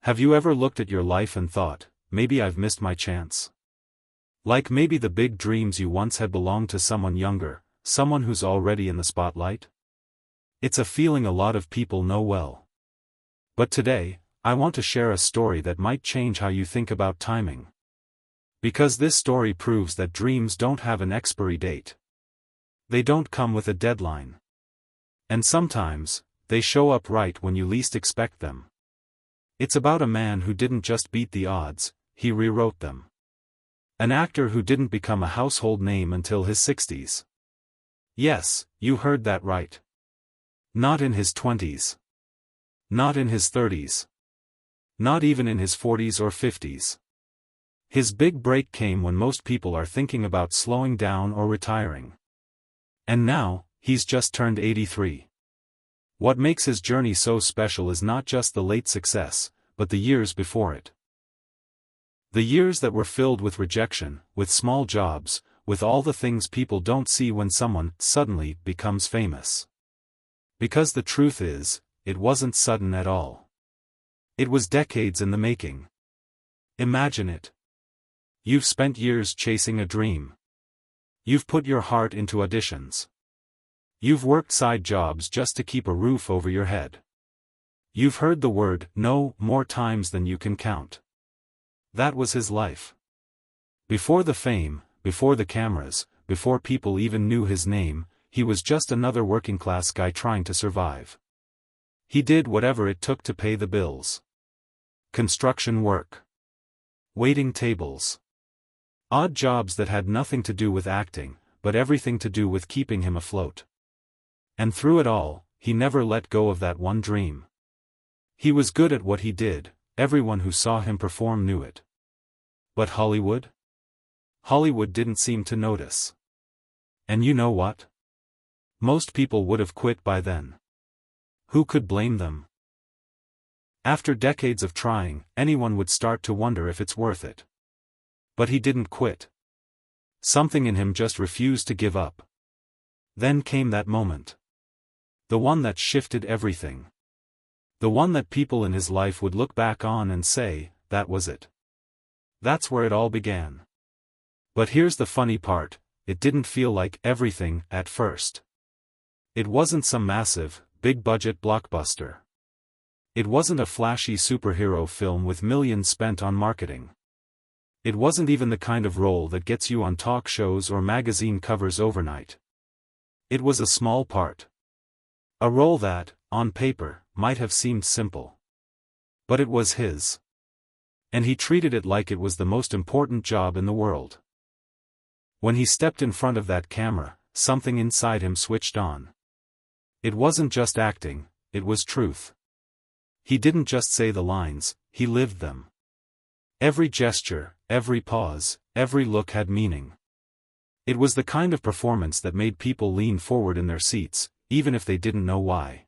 Have you ever looked at your life and thought, maybe I've missed my chance? Like maybe the big dreams you once had belonged to someone younger, someone who's already in the spotlight? It's a feeling a lot of people know well. But today, I want to share a story that might change how you think about timing. Because this story proves that dreams don't have an expiry date. They don't come with a deadline. And sometimes, they show up right when you least expect them. It's about a man who didn't just beat the odds, he rewrote them. An actor who didn't become a household name until his 60s. Yes, you heard that right. Not in his 20s. Not in his 30s. Not even in his 40s or 50s. His big break came when most people are thinking about slowing down or retiring. And now, he's just turned 83. What makes his journey so special is not just the late success, but the years before it. The years that were filled with rejection, with small jobs, with all the things people don't see when someone suddenly becomes famous. Because the truth is, it wasn't sudden at all. It was decades in the making. Imagine it. You've spent years chasing a dream. You've put your heart into auditions. You've worked side jobs just to keep a roof over your head. You've heard the word no more times than you can count. That was his life. Before the fame, before the cameras, before people even knew his name, he was just another working-class guy trying to survive. He did whatever it took to pay the bills. Construction work. Waiting tables. Odd jobs that had nothing to do with acting, but everything to do with keeping him afloat. And through it all, he never let go of that one dream. He was good at what he did, everyone who saw him perform knew it. But Hollywood? Hollywood didn't seem to notice. And you know what? Most people would have quit by then. Who could blame them? After decades of trying, anyone would start to wonder if it's worth it. But he didn't quit. Something in him just refused to give up. Then came that moment. The one that shifted everything. The one that people in his life would look back on and say, that was it. That's where it all began. But here's the funny part, it didn't feel like everything at first. It wasn't some massive, big-budget blockbuster. It wasn't a flashy superhero film with millions spent on marketing. It wasn't even the kind of role that gets you on talk shows or magazine covers overnight. It was a small part. A role that, on paper, might have seemed simple. But it was his. And he treated it like it was the most important job in the world. When he stepped in front of that camera, something inside him switched on. It wasn't just acting, it was truth. He didn't just say the lines, he lived them. Every gesture, every pause, every look had meaning. It was the kind of performance that made people lean forward in their seats, even if they didn't know why.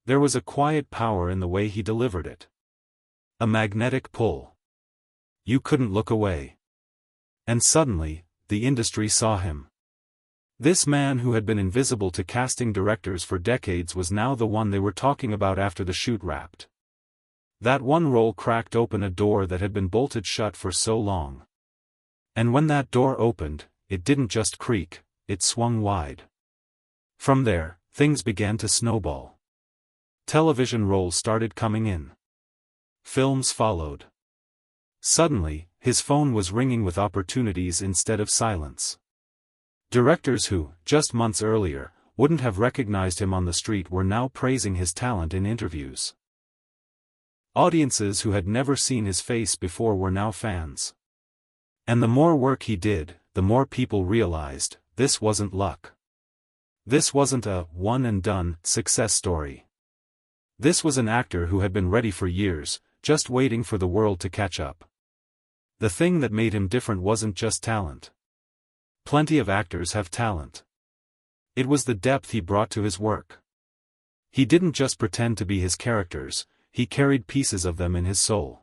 There was a quiet power in the way he delivered it. A magnetic pull. You couldn't look away. And suddenly, the industry saw him. This man who had been invisible to casting directors for decades was now the one they were talking about after the shoot wrapped. That one role cracked open a door that had been bolted shut for so long. And when that door opened, it didn't just creak, it swung wide. From there, things began to snowball. Television roles started coming in. Films followed. Suddenly, his phone was ringing with opportunities instead of silence. Directors who, just months earlier, wouldn't have recognized him on the street were now praising his talent in interviews. Audiences who had never seen his face before were now fans. And the more work he did, the more people realized, this wasn't luck. This wasn't a one-and-done success story. This was an actor who had been ready for years, just waiting for the world to catch up. The thing that made him different wasn't just talent. Plenty of actors have talent. It was the depth he brought to his work. He didn't just pretend to be his characters, he carried pieces of them in his soul.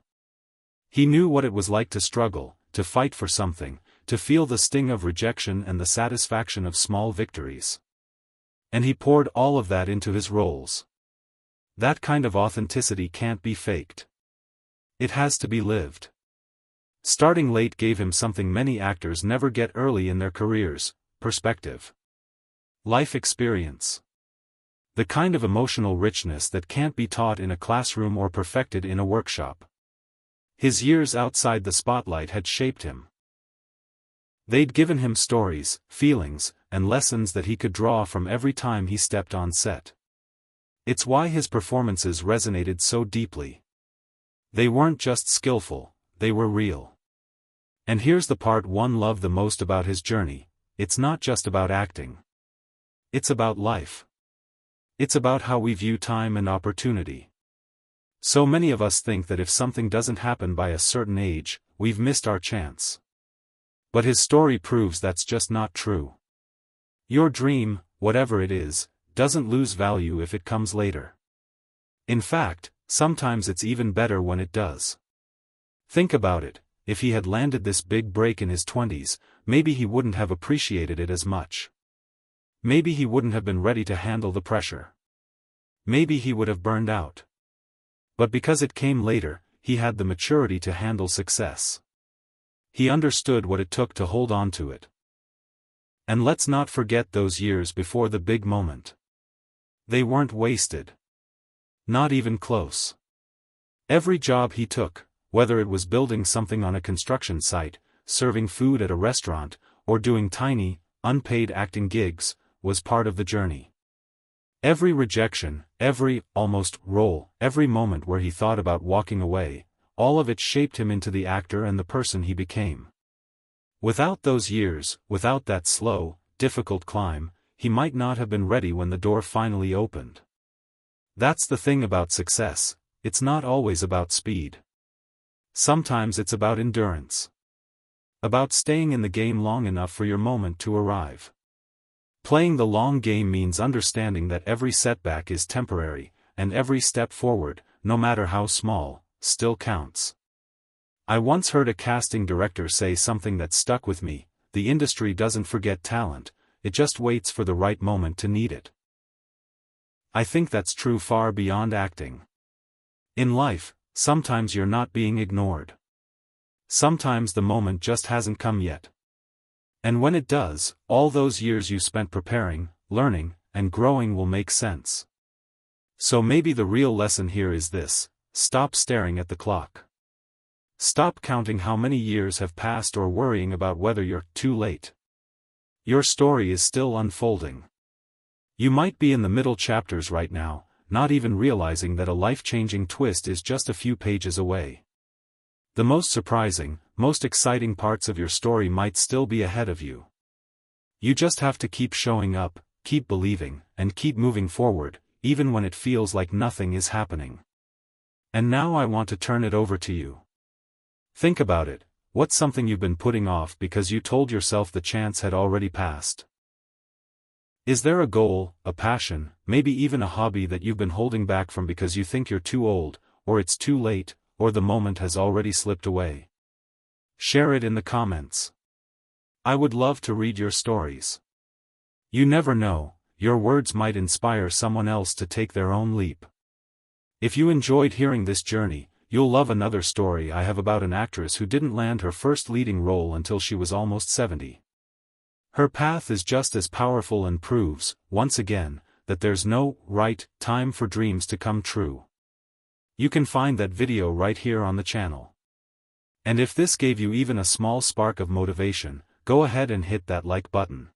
He knew what it was like to struggle, to fight for something, to feel the sting of rejection and the satisfaction of small victories. And he poured all of that into his roles. That kind of authenticity can't be faked. It has to be lived. Starting late gave him something many actors never get early in their careers: perspective. Life experience. The kind of emotional richness that can't be taught in a classroom or perfected in a workshop. His years outside the spotlight had shaped him. They'd given him stories, feelings, and lessons that he could draw from every time he stepped on set. It's why his performances resonated so deeply. They weren't just skillful, they were real. And here's the part one loved the most about his journey: it's not just about acting. It's about life. It's about how we view time and opportunity. So many of us think that if something doesn't happen by a certain age, we've missed our chance. But his story proves that's just not true. Your dream, whatever it is, doesn't lose value if it comes later. In fact, sometimes it's even better when it does. Think about it: if he had landed this big break in his 20s, maybe he wouldn't have appreciated it as much. Maybe he wouldn't have been ready to handle the pressure. Maybe he would have burned out. But because it came later, he had the maturity to handle success. He understood what it took to hold on to it. And let's not forget those years before the big moment. They weren't wasted. Not even close. Every job he took, whether it was building something on a construction site, serving food at a restaurant, or doing tiny, unpaid acting gigs, was part of the journey. Every rejection, every, almost, role, every moment where he thought about walking away, all of it shaped him into the actor and the person he became. Without those years, without that slow, difficult climb, he might not have been ready when the door finally opened. That's the thing about success: it's not always about speed. Sometimes it's about endurance. About staying in the game long enough for your moment to arrive. Playing the long game means understanding that every setback is temporary, and every step forward, no matter how small, still counts. I once heard a casting director say something that stuck with me: the industry doesn't forget talent, it just waits for the right moment to need it. I think that's true far beyond acting. In life, sometimes you're not being ignored. Sometimes the moment just hasn't come yet. And when it does, all those years you spent preparing, learning, and growing will make sense. So maybe the real lesson here is this: stop staring at the clock. Stop counting how many years have passed or worrying about whether you're too late. Your story is still unfolding. You might be in the middle chapters right now, not even realizing that a life-changing twist is just a few pages away. The most surprising, most exciting parts of your story might still be ahead of you. You just have to keep showing up, keep believing, and keep moving forward, even when it feels like nothing is happening. And now I want to turn it over to you. Think about it: what's something you've been putting off because you told yourself the chance had already passed? Is there a goal, a passion, maybe even a hobby that you've been holding back from because you think you're too old, or it's too late, or the moment has already slipped away? Share it in the comments. I would love to read your stories. You never know, your words might inspire someone else to take their own leap. If you enjoyed hearing this journey, you'll love another story I have about an actress who didn't land her first leading role until she was almost 70. Her path is just as powerful and proves, once again, that there's no right time for dreams to come true. You can find that video right here on the channel. And if this gave you even a small spark of motivation, go ahead and hit that like button.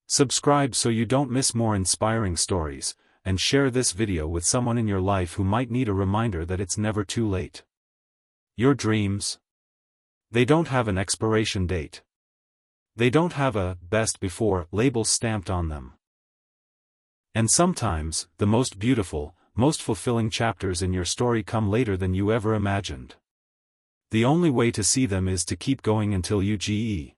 Subscribe so you don't miss more inspiring stories, and share this video with someone in your life who might need a reminder that it's never too late. Your dreams? They don't have an expiration date. They don't have a best before label stamped on them. And sometimes, the most beautiful, most fulfilling chapters in your story come later than you ever imagined. The only way to see them is to keep going until you get